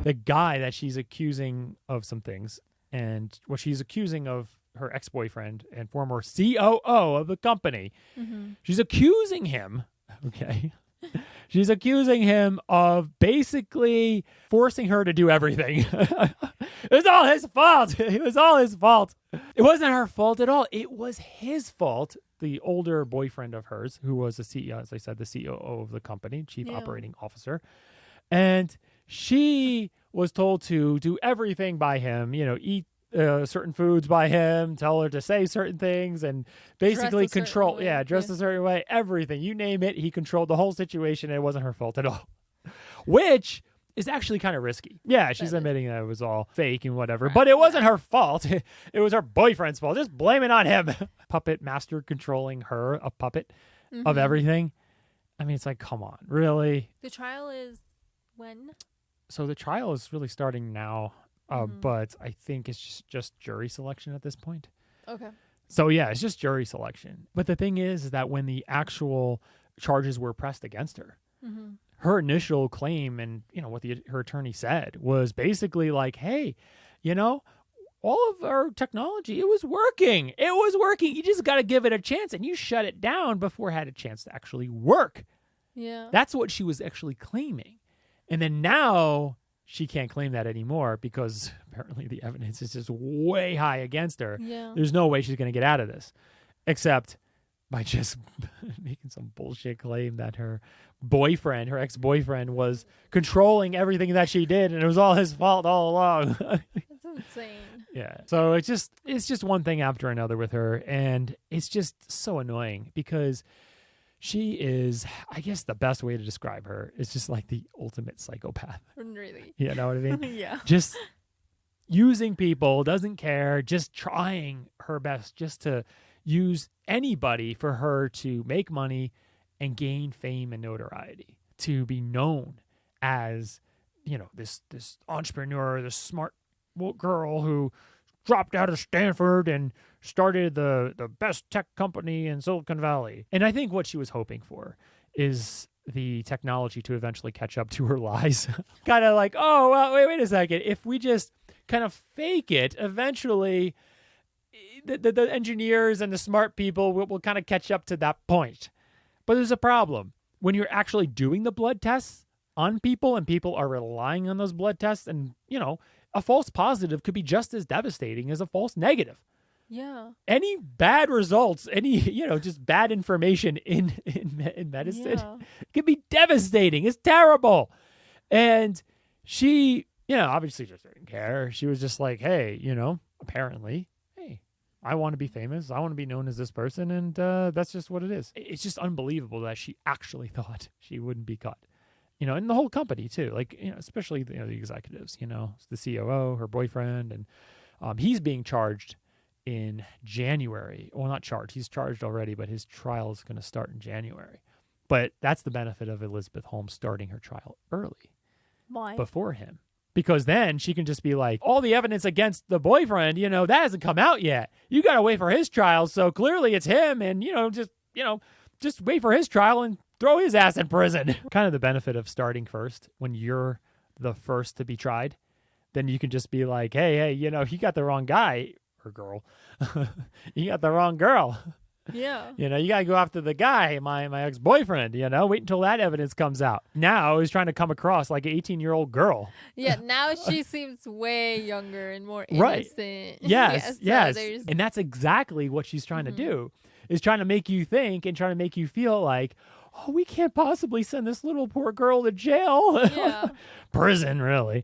the guy that she's accusing of some things, and what she's accusing of her ex-boyfriend and former COO of the company. Mm-hmm. She's accusing him, okay? She's accusing him of basically forcing her to do everything. It was all his fault. It was all his fault. It wasn't her fault at all. It was his fault. The older boyfriend of hers, who was the CEO, as I said, the COO of the company, chief operating officer. And she was told to do everything by him, eat certain foods by him, tell her to say certain things, and basically control. Dress a certain way, everything. You name it, he controlled the whole situation, and it wasn't her fault at all. Which is actually kind of risky. Yeah, she's admitting that it was all fake and whatever, right, but it wasn't her fault. It was her boyfriend's fault. Just blame it on him. Puppet master controlling her, a puppet of everything. I mean, it's like, come on, really? The trial is when? So the trial is really starting now. But I think it's just jury selection at this point. Okay. So, yeah, it's just jury selection. But the thing is that when the actual charges were pressed against her, her initial claim and, what her attorney said was basically like, hey, all of our technology, it was working. It was working. You just got to give it a chance. And you shut it down before it had a chance to actually work. Yeah. That's what she was actually claiming. And then now she can't claim that anymore because apparently the evidence is just way high against her. Yeah. There's no way she's going to get out of this except by just making some bullshit claim that her boyfriend, her ex-boyfriend, was controlling everything that she did and it was all his fault all along. That's insane. Yeah. So it's just one thing after another with her, and it's just so annoying because she is, I guess the best way to describe her is just like the ultimate psychopath. Really? You know what I mean? Yeah. Just using people, doesn't care, just trying her best just to use anybody for her to make money and gain fame and notoriety, to be known as, this entrepreneur, this smart girl who dropped out of Stanford and started the best tech company in Silicon Valley. And I think what she was hoping for is the technology to eventually catch up to her lies. Kind of like, oh, well, wait a second. If we just kind of fake it, eventually the engineers and the smart people will kind of catch up to that point. But there's a problem. When you're actually doing the blood tests on people and people are relying on those blood tests, and, a false positive could be just as devastating as a false negative. Yeah. Any bad results, any, just bad information in medicine can be devastating. It's terrible. And she, obviously just didn't care. She was just like, hey, apparently, hey, I want to be famous. I want to be known as this person. And that's just what it is. It's just unbelievable that she actually thought she wouldn't be caught. And the whole company too, like, especially, the executives, the COO, her boyfriend, and he's being charged in January. Well, not charged. He's charged already, but his trial is going to start in January. But that's the benefit of Elizabeth Holmes starting her trial early. Why? Before him. Because then she can just be like, all the evidence against the boyfriend, that hasn't come out yet. You got to wait for his trial. So clearly it's him. And, just wait for his trial and throw his ass in prison. Kind of the benefit of starting first when you're the first to be tried. Then you can just be like, hey, he got the wrong guy or girl. You got the wrong girl. Yeah. You got to go after the guy, my ex-boyfriend, wait until that evidence comes out. Now he's trying to come across like an 18-year-old girl. Yeah, now she seems way younger and more innocent. Right. Yes. So and that's exactly what she's trying to do, is trying to make you think and trying to make you feel like, oh, we can't possibly send this little poor girl to jail. Yeah. Prison, really.